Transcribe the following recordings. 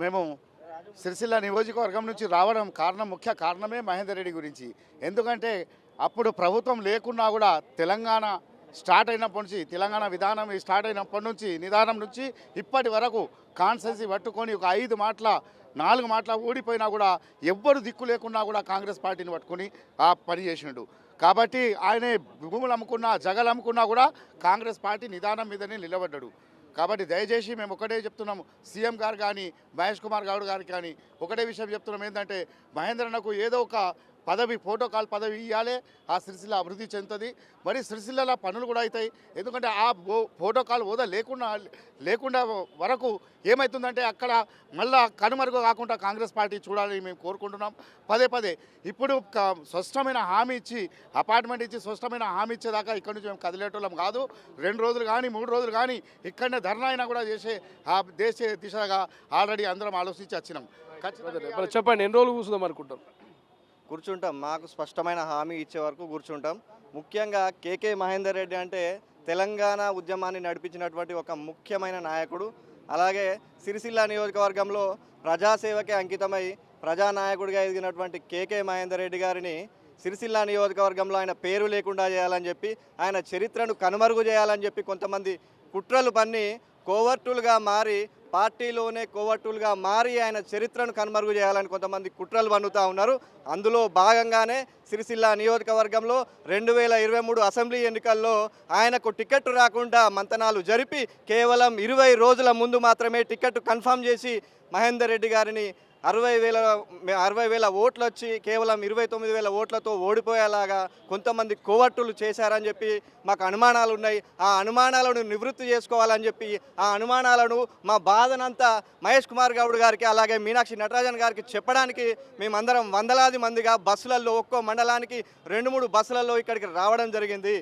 మేము సిరిసిల్ల నియోజకవర్గం నుంచి రావడం ముఖ్య కారణమే మహేందర్ రెడ్డి గురించి. ఎందుకంటే అప్పుడు ప్రభుత్వం లేకున్నా కూడా తెలంగాణ స్టార్ట్ అయినప్పటి నుంచి, తెలంగాణ విధానం స్టార్ట్ అయినప్పటి నుంచి, నిదానం నుంచి ఇప్పటి వరకు కాన్స్టెన్సీ పట్టుకొని ఒక 5 మాటల 4 మాటల ఓడిపోయినా కూడా ఎవ్వరు దిక్కు లేకున్నా కూడా కాంగ్రెస్ పార్టీని పట్టుకొని ఆ పని చేసిండు. కాబట్టి ఆయనే భూములు అమ్ముకున్నా, జగలు అమ్ముకున్నా కూడా కాంగ్రెస్ పార్టీ నిదానం మీదనే నిలబడ్డాడు. కాబట్టి దయచేసి మేము ఒకటే చెప్తున్నాము, సీఎం గారు కానీ మహేష్ కుమార్ గౌడ్ గారికి కానీ ఒకటే విషయం చెప్తున్నాం. ఏంటంటే మహేంద్రన్నకు ఏదో ఒక పదవి, ప్రోటోకాల్ పదవి ఇవ్వాలి. ఆ సిరిసిల్ల అభివృద్ధి చెందుతుంది. మరి సిరిసిల్లలో పనులు కూడా అవుతాయి. ఎందుకంటే ఆ ప్రోటోకాల్ హోదా లేకుండా వరకు ఏమవుతుందంటే అక్కడ మళ్ళా కనుమరుగు కాకుండా కాంగ్రెస్ పార్టీ చూడాలని మేము కోరుకుంటున్నాం. పదే ఇప్పుడు స్పష్టమైన హామీ ఇచ్చి, అపార్ట్మెంట్ ఇచ్చి స్పష్టమైన హామీ ఇచ్చేదాకా ఇక్కడ నుంచి మేము కదిలేటోళ్ళం కాదు. 2 రోజులు కానీ 3 రోజులు కానీ ఇక్కడనే ధర్నా అయినా కూడా చేసే ఆ దేశ దిశగా ఆల్రెడీ అందరం ఆలోచించి వచ్చినాం. చెప్పండి, ఎన్ని రోజులు కూర్చుందాం అనుకుంటాం? కూర్చుంటాం. మాకు స్పష్టమైన హామీ ఇచ్చే వరకు కూర్చుంటాం. ముఖ్యంగా కేకే మహేందర్ రెడ్డి అంటే తెలంగాణ ఉద్యమాన్ని నడిపించినటువంటి ఒక ముఖ్యమైన నాయకుడు. అలాగే సిరిసిల్ల నియోజకవర్గంలో ప్రజాసేవకే అంకితమై ప్రజానాయకుడిగా ఎదిగినటువంటి కేకే మహేందర్ రెడ్డి గారిని సిరిసిల్ల నియోజకవర్గంలో ఆయన పేరు లేకుండా చేయాలని చెప్పి, ఆయన చరిత్రను కనుమరుగు చేయాలని చెప్పి కొంతమంది కుట్రలు పన్ని కోవర్టులుగా మారి, పార్టీలోనే కోవర్టులుగా మారి ఆయన చరిత్రను కనుమరుగు చేయాలని కొంతమంది కుట్రలు పన్నుతూ ఉన్నారు. అందులో భాగంగానే సిరిసిల్ల నియోజకవర్గంలో 2023 అసెంబ్లీ ఎన్నికల్లో ఆయనకు టికెట్ రాకుండా మంతనాలు జరిపి కేవలం 20 రోజుల ముందు మాత్రమే టికెట్ కన్ఫర్మ్ చేసి మహేందర్ రెడ్డి గారిని 60,000 ఓట్లు వచ్చి కేవలం 29,000 ఓట్లతో ఓడిపోయేలాగా కొంతమంది కోవర్టులు చేశారని చెప్పి మాకు అనుమానాలు ఉన్నాయి. ఆ అనుమానాలను నివృత్తి చేసుకోవాలని చెప్పి, ఆ అనుమానాలను మా బాధనంతా మహేష్ కుమార్ గౌడ్ గారికి అలాగే మీనాక్షి నటరాజన్ గారికి చెప్పడానికి మేమందరం వందలాది మందిగా బస్సులలో, ఒక్కో మండలానికి 2-3 బస్సులలో ఇక్కడికి రావడం జరిగింది.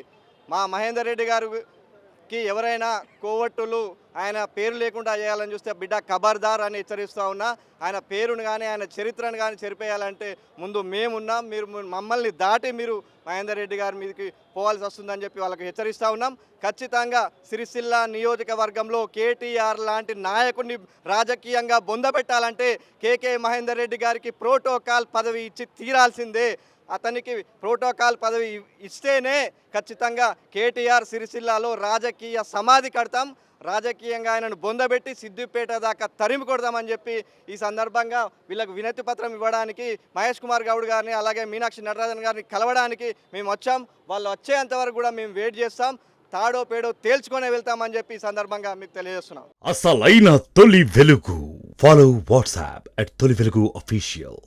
మా మహేందర్ రెడ్డి గారికి ఎవరైనా కోవట్టులు ఆయన పేరు లేకుండా చేయాలని చూస్తే బిడ్డ ఖబర్దార్ అని హెచ్చరిస్తూ ఉన్నా. ఆయన పేరును కానీ ఆయన చరిత్రను కానీ చెరిపేయాలంటే ముందు మేమున్నాం, మీరు మమ్మల్ని దాటి మీరు మహేందర్ రెడ్డి గారి మీదకి పోవాల్సి వస్తుందని చెప్పి వాళ్ళకి హెచ్చరిస్తూ ఉన్నాం. ఖచ్చితంగా సిరిసిల్ల నియోజకవర్గంలో కేటీఆర్ లాంటి నాయకుడిని రాజకీయంగా బొందబెట్టాలంటే కేకే మహేందర్ రెడ్డి గారికి ప్రోటోకాల్ పదవి ఇచ్చి తీరాల్సిందే. అతనికి ప్రోటోకాల్ పదవి ఇస్తేనే ఖచ్చితంగా కేటీఆర్ సిరిసిల్లాలో రాజకీయ సమాధి కడతాం, రాజకీయంగా ఆయనను బొందబెట్టి సిద్దిపేట దాకా తరిమి కొడదామని చెప్పి ఈ సందర్భంగా వీళ్ళకు వినతి పత్రం ఇవ్వడానికి మహేష్ కుమార్ గౌడ్ గారిని అలాగే మీనాక్షి నటరాజన్ గారిని కలవడానికి మేము వచ్చాం. వాళ్ళు వచ్చేంతవరకు కూడా మేము వెయిట్ చేస్తాం. తాడో పేడో తేల్చుకొనే వెళ్తామని చెప్పి ఈ సందర్భంగా మీకు తెలియజేస్తున్నాం. అసలైన తొలి వెలుగు. ఫాలో వాట్సాప్ @తొలి వెలుగు official.